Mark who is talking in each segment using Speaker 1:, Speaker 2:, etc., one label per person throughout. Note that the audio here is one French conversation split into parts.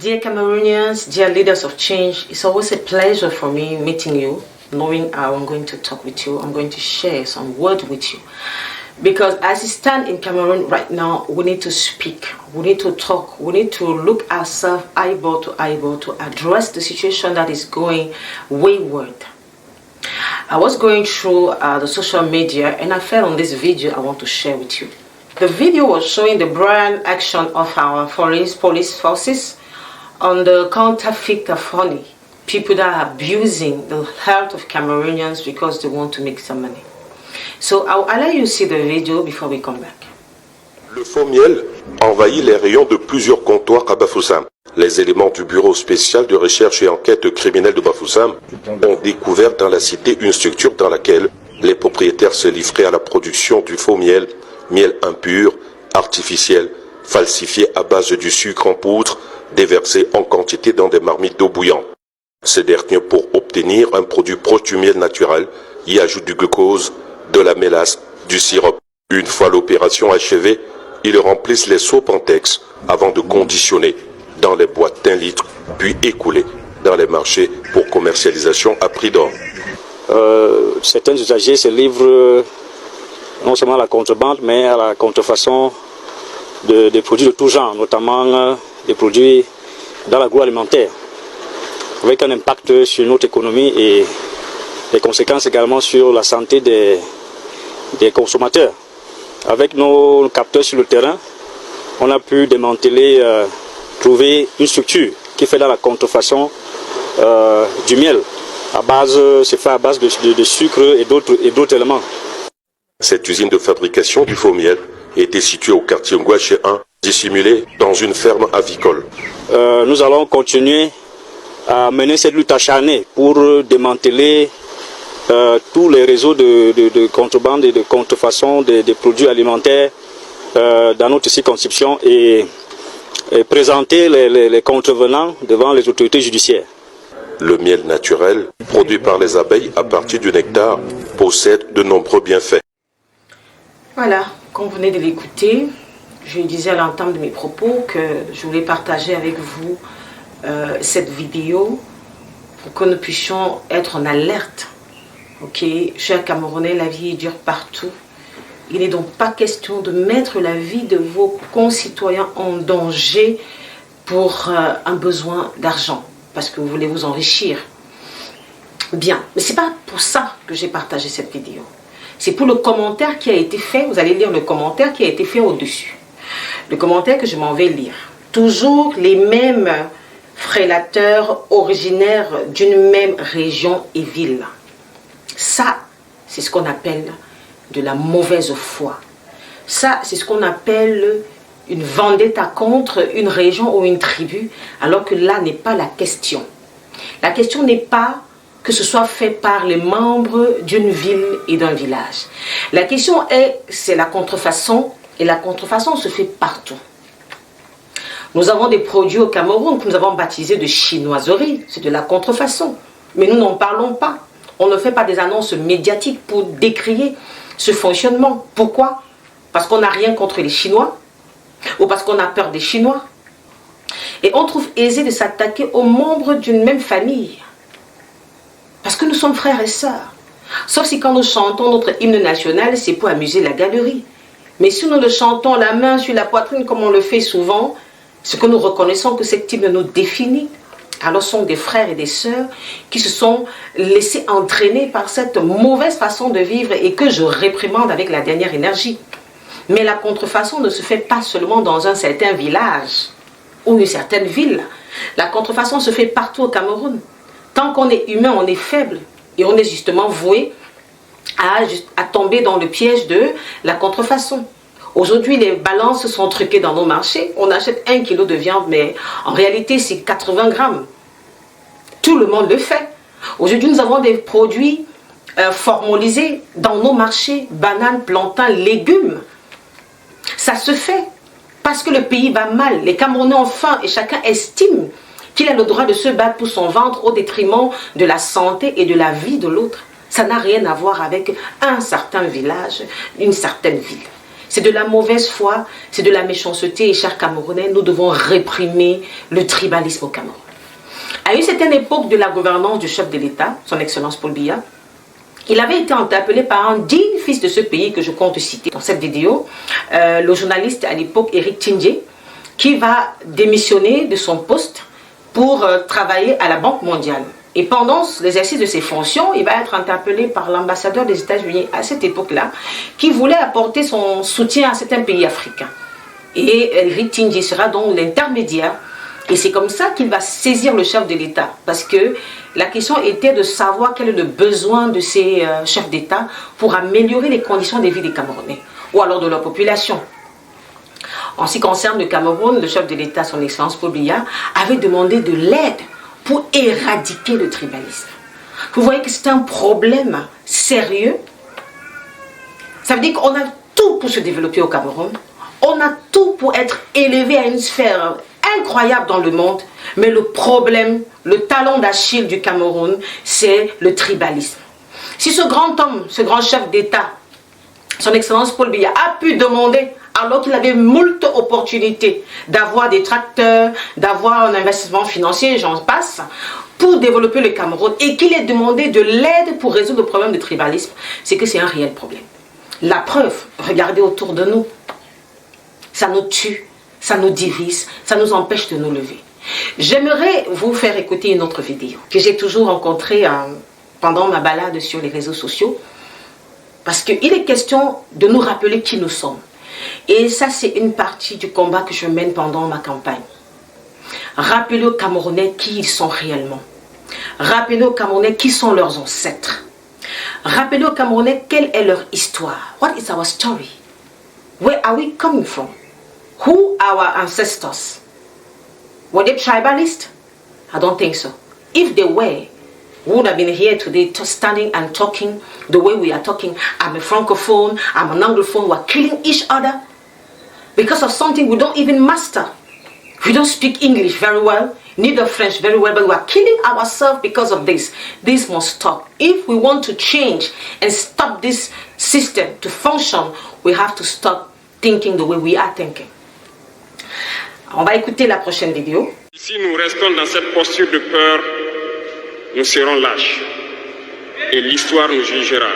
Speaker 1: Dear Cameroonians, dear leaders of change, it's always a pleasure for me meeting you, knowing how I'm going to talk with you, I'm going to share some words with you. Because as we stand in Cameroon right now, we need to speak, we need to talk, we need to look ourselves eyeball to address the situation that is going wayward. I was going through the social media and I fell on this video I want to share with you. The video was showing the brilliant action of our police forces on the counterfeit of honey. People that are abusing the health of Cameroonians because they want to make some money. So I'll let you see the video before we come back.
Speaker 2: Le faux miel envahit les rayons de plusieurs comptoirs à Bafoussam. Les éléments du Bureau spécial de recherche et enquête criminelle de Bafoussam ont découvert dans la cité une structure dans laquelle les propriétaires se livraient à la production du faux miel, miel impur, artificiel, falsifié à base du sucre en poudre, déversé en quantité dans des marmites d'eau bouillante. Ces derniers, pour obtenir un produit proche du miel naturel, y ajoutent du glucose, de la mélasse, du sirop. Une fois l'opération achevée, ils remplissent les seaux Pentex avant de conditionner dans les boîtes d'1 litre, puis écouler dans les marchés pour commercialisation à prix d'or.
Speaker 3: Certains usagers se livrent non seulement à la contrebande, mais à la contrefaçon des produits de tout genre, notamment des produits dans l'agroalimentaire, avec un impact sur notre économie et des conséquences également sur la santé des consommateurs. Avec nos capteurs sur le terrain, on a pu démanteler, trouver une structure qui fait dans la contrefaçon du miel. C'est fait à base de sucre et d'autres éléments.
Speaker 2: Cette usine de fabrication du faux miel était située au quartier Ngouaché 1, dissimulée dans une ferme avicole.
Speaker 3: Nous allons continuer à mener cette lutte acharnée pour démanteler tous les réseaux de contrebande et de contrefaçon des produits alimentaires dans notre circonscription et présenter les contrevenants devant les autorités judiciaires.
Speaker 2: Le miel naturel, produit par les abeilles à partir du nectar, possède de nombreux bienfaits.
Speaker 1: Voilà, comme vous venez de l'écouter, je disais à l'entame de mes propos que je voulais partager avec vous cette vidéo pour que nous puissions être en alerte. Ok, chers Camerounais, la vie est dure partout. Il n'est donc pas question de mettre la vie de vos concitoyens en danger pour un besoin d'argent, parce que vous voulez vous enrichir. Bien, mais ce n'est pas pour ça que j'ai partagé cette vidéo. C'est pour le commentaire qui a été fait. Vous allez lire le commentaire qui a été fait au-dessus. Le commentaire que je m'en vais lire. Toujours les mêmes frélateurs originaires d'une même région et ville. Ça, c'est ce qu'on appelle de la mauvaise foi. Ça, c'est ce qu'on appelle une vendetta contre une région ou une tribu, alors que là n'est pas la question. La question n'est pas que ce soit fait par les membres d'une ville et d'un village. La question c'est la contrefaçon, et la contrefaçon se fait partout. Nous avons des produits au Cameroun que nous avons baptisés de chinoiserie, c'est de la contrefaçon. Mais nous n'en parlons pas. On ne fait pas des annonces médiatiques pour décrier ce fonctionnement. Pourquoi? Parce qu'on n'a rien contre les Chinois ou parce qu'on a peur des Chinois. Et on trouve aisé de s'attaquer aux membres d'une même famille. Parce que nous sommes frères et sœurs. Sauf si quand nous chantons notre hymne national, c'est pour amuser la galerie. Mais si nous le chantons la main sur la poitrine comme on le fait souvent, c'est que nous reconnaissons que cet hymne nous définit. Alors ce sont des frères et des sœurs qui se sont laissés entraîner par cette mauvaise façon de vivre et que je réprimande avec la dernière énergie. Mais la contrefaçon ne se fait pas seulement dans un certain village ou une certaine ville. La contrefaçon se fait partout au Cameroun. Tant qu'on est humain, on est faible et on est justement voué à tomber dans le piège de la contrefaçon. Aujourd'hui, les balances sont truquées dans nos marchés. On achète 1 kilo de viande, mais en réalité, c'est 80 grammes. Tout le monde le fait. Aujourd'hui, nous avons des produits formalisés dans nos marchés, bananes, plantains, légumes. Ça se fait parce que le pays va mal. Les Camerounais ont faim et chacun estime qu'il a le droit de se battre pour son ventre au détriment de la santé et de la vie de l'autre. Ça n'a rien à voir avec un certain village, une certaine ville. C'est de la mauvaise foi, c'est de la méchanceté. Et chers Camerounais, nous devons réprimer le tribalisme au Cameroun. À une certaine époque de la gouvernance du chef de l'État, son Excellence Paul Biya, il avait été interpellé par un digne fils de ce pays que je compte citer dans cette vidéo, le journaliste à l'époque Eric Tindje, qui va démissionner de son poste pour travailler à la Banque mondiale. Et pendant l'exercice de ses fonctions, il va être interpellé par l'ambassadeur des États-Unis à cette époque-là, qui voulait apporter son soutien à certains pays africains. Et Eric Tindje sera donc l'intermédiaire. Et c'est comme ça qu'il va saisir le chef de l'État. Parce que la question était de savoir quel est le besoin de ces chefs d'État pour améliorer les conditions de vie des Camerounais, ou alors de leur population. En ce qui concerne le Cameroun, le chef de l'État, son Excellence Paul Biya, avait demandé de l'aide pour éradiquer le tribalisme. Vous voyez que c'est un problème sérieux. Ça veut dire qu'on a tout pour se développer au Cameroun. On a tout pour être élevé à une sphère incroyable dans le monde. Mais le problème, le talon d'Achille du Cameroun, c'est le tribalisme. Si ce grand homme, ce grand chef d'État, son Excellence Paul Biya, a pu demander, alors qu'il avait moult opportunités d'avoir des tracteurs, d'avoir un investissement financier, j'en passe, pour développer le Cameroun, et qu'il ait demandé de l'aide pour résoudre le problème de tribalisme, c'est que c'est un réel problème. La preuve, regardez autour de nous, ça nous tue, ça nous divise, ça nous empêche de nous lever. J'aimerais vous faire écouter une autre vidéo que j'ai toujours rencontrée pendant ma balade sur les réseaux sociaux, parce qu'il est question de nous rappeler qui nous sommes. Et ça, c'est une partie du combat que je mène pendant ma campagne. Rappelez aux Camerounais qui ils sont réellement. Rappelez aux Camerounais qui sont leurs ancêtres. Rappelez aux Camerounais quelle est leur histoire. What is our story? Where are we coming from? Who are our ancestors? Were they tribalist? I don't think so. If they were, we would have been here today standing and talking the way we are talking. I'm a francophone, I'm an anglophone, we're killing each other because of something we don't even master. We don't speak English very well, neither French very well, but we are killing ourselves because of this. This must stop. If we want to change and stop this system to function, we have to stop thinking the way we are thinking. On va écouter la prochaine vidéo.
Speaker 4: Si nous restons dans cette posture de peur, nous serons lâches et l'histoire nous jugera.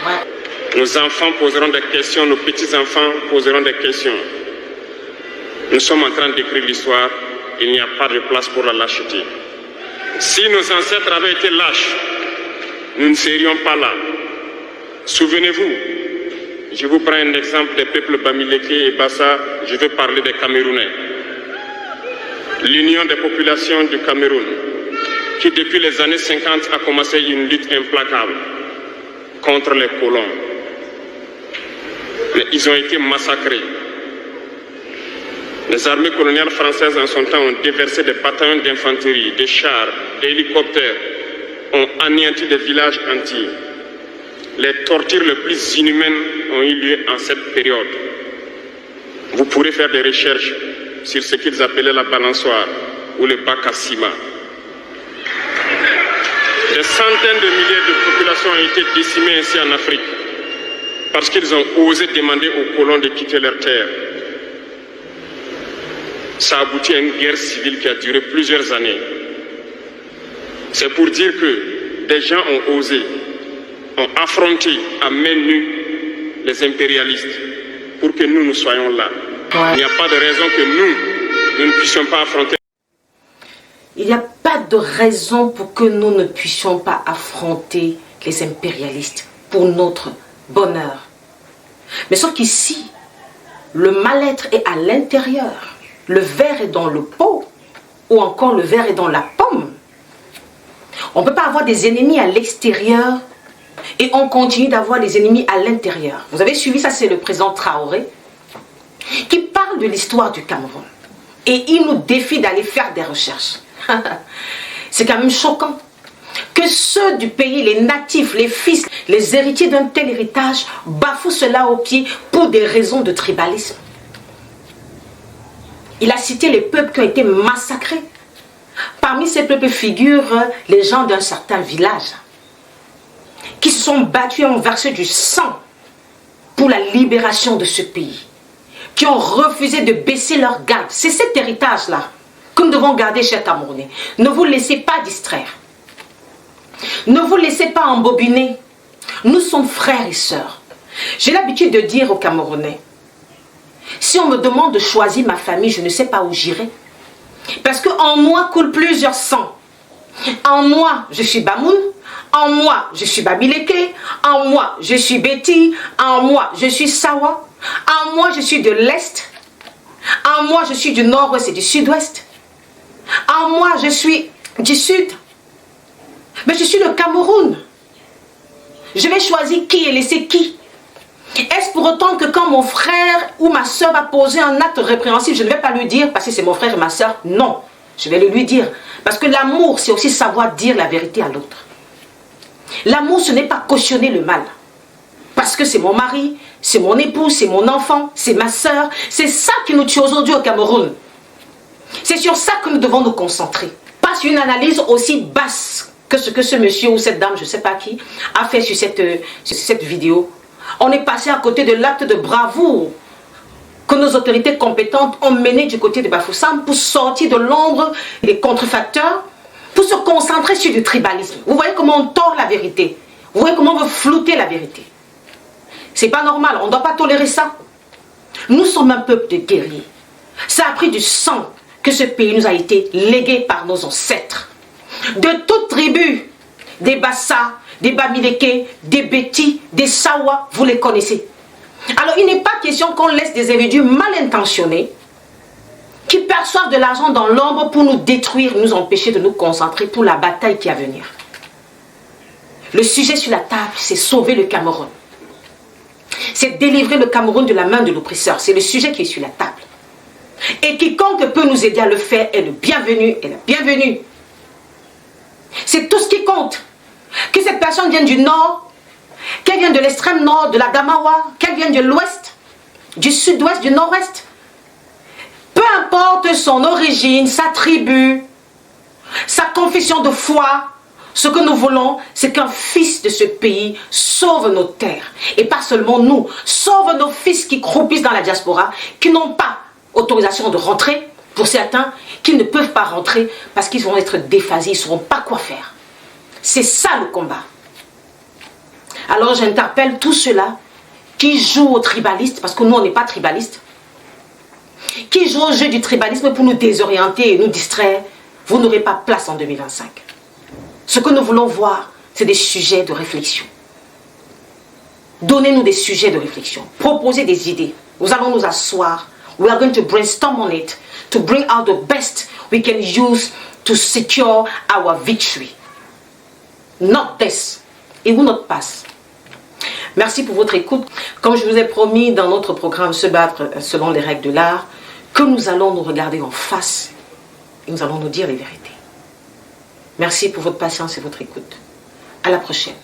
Speaker 4: Ouais. Nos enfants poseront des questions, nos petits-enfants poseront des questions. Nous sommes en train d'écrire l'histoire, il n'y a pas de place pour la lâcheté. Si nos ancêtres avaient été lâches, nous ne serions pas là. Souvenez-vous, je vous prends un exemple des peuples Bamileke et Bassa, je vais parler des Camerounais. L'Union des populations du Cameroun, qui depuis les années 50 a commencé une lutte implacable contre les colons. Mais ils ont été massacrés. Les armées coloniales françaises en son temps ont déversé des bataillons d'infanterie, des chars, des hélicoptères, ont anéanti des villages entiers. Les tortures les plus inhumaines ont eu lieu en cette période. Vous pourrez faire des recherches sur ce qu'ils appelaient la balançoire ou le bac à ciment. Des centaines de milliers de populations ont été décimées ici en Afrique parce qu'ils ont osé demander aux colons de quitter leur terre. Ça a abouti à une guerre civile qui a duré plusieurs années. C'est pour dire que des gens ont osé, ont affronté à main nue les impérialistes pour que nous soyons là. Il n'y a pas de raison que nous ne puissions pas affronter.
Speaker 1: Il n'y a pas de raison pour que nous ne puissions pas affronter les impérialistes pour notre bonheur. Mais sauf qu'ici, le mal-être est à l'intérieur. Le verre est dans le pot, ou encore le verre est dans la pomme. On ne peut pas avoir des ennemis à l'extérieur et on continue d'avoir des ennemis à l'intérieur. Vous avez suivi ça, c'est le président Traoré qui parle de l'histoire du Cameroun. Et il nous défie d'aller faire des recherches. C'est quand même choquant que ceux du pays, les natifs, les fils, les héritiers d'un tel héritage bafouent cela au pied pour des raisons de tribalisme. Il a cité les peuples qui ont été massacrés. Parmi ces peuples figurent les gens d'un certain village qui se sont battus et ont versé du sang pour la libération de ce pays, qui ont refusé de baisser leur garde. C'est cet héritage-là que nous devons garder, chers Camerounais. Ne vous laissez pas distraire. Ne vous laissez pas embobiner. Nous sommes frères et sœurs. J'ai l'habitude de dire aux Camerounais, si on me demande de choisir ma famille, je ne sais pas où j'irai. Parce qu'en moi coulent plusieurs sangs. En moi, je suis Bamoun. En moi, je suis Babileke. En moi, je suis Betty. En moi, je suis Sawa. En moi, je suis de l'Est. En moi, je suis du Nord-Ouest et du Sud-Ouest. En moi, je suis du Sud. Mais je suis le Cameroun. Je vais choisir qui et laisser qui. Est-ce pour autant que quand mon frère ou ma soeur va poser un acte répréhensible, je ne vais pas lui dire parce que c'est mon frère et ma soeur? Non, je vais le lui dire. Parce que l'amour, c'est aussi savoir dire la vérité à l'autre. L'amour, ce n'est pas cautionner le mal. Parce que c'est mon mari, c'est mon époux, c'est mon enfant, c'est ma soeur. C'est ça qui nous tue aujourd'hui au Cameroun. C'est sur ça que nous devons nous concentrer. Pas sur une analyse aussi basse que ce que ce monsieur ou cette dame, je ne sais pas qui, a fait sur cette vidéo. On est passé à côté de l'acte de bravoure que nos autorités compétentes ont mené du côté de Bafoussam pour sortir de l'ombre des contrefacteurs, pour se concentrer sur du tribalisme. Vous voyez comment on tord la vérité. Vous voyez comment on veut flouter la vérité. C'est pas normal, on ne doit pas tolérer ça. Nous sommes un peuple de guerriers. Ça a pris du sang que ce pays nous a été légué par nos ancêtres. De toutes tribus, des Bassa, des Babileke, des Beti, des Sawa, vous les connaissez. Alors il n'est pas question qu'on laisse des individus mal intentionnés qui perçoivent de l'argent dans l'ombre pour nous détruire, nous empêcher de nous concentrer pour la bataille qui est à venir. Le sujet sur la table, c'est sauver le Cameroun. C'est délivrer le Cameroun de la main de l'oppresseur. C'est le sujet qui est sur la table. Et quiconque peut nous aider à le faire est le bienvenu et la bienvenue. C'est tout ce qui compte. Que cette personne vienne du nord, qu'elle vienne de l'extrême nord, de la Damawa, qu'elle vienne de l'ouest, du sud-ouest, du nord-ouest. Peu importe son origine, sa tribu, sa confession de foi, ce que nous voulons, c'est qu'un fils de ce pays sauve nos terres. Et pas seulement nous, sauve nos fils qui croupissent dans la diaspora, qui n'ont pas autorisation de rentrer, pour certains, qui ne peuvent pas rentrer parce qu'ils vont être déphasés, ils ne sauront pas quoi faire. C'est ça le combat. Alors j'interpelle tous ceux-là qui jouent au tribaliste, parce que nous on n'est pas tribalistes, qui jouent au jeu du tribalisme pour nous désorienter et nous distraire. Vous n'aurez pas place en 2025. Ce que nous voulons voir, c'est des sujets de réflexion. Donnez-nous des sujets de réflexion. Proposez des idées. Nous allons nous asseoir. We are going to brainstorm on it to bring out the best we can use to secure our victory. Not this. It will not pass. Merci pour votre écoute. Comme je vous ai promis dans notre programme Se battre selon les règles de l'art, que nous allons nous regarder en face et nous allons nous dire les vérités. Merci pour votre patience et votre écoute. À la prochaine.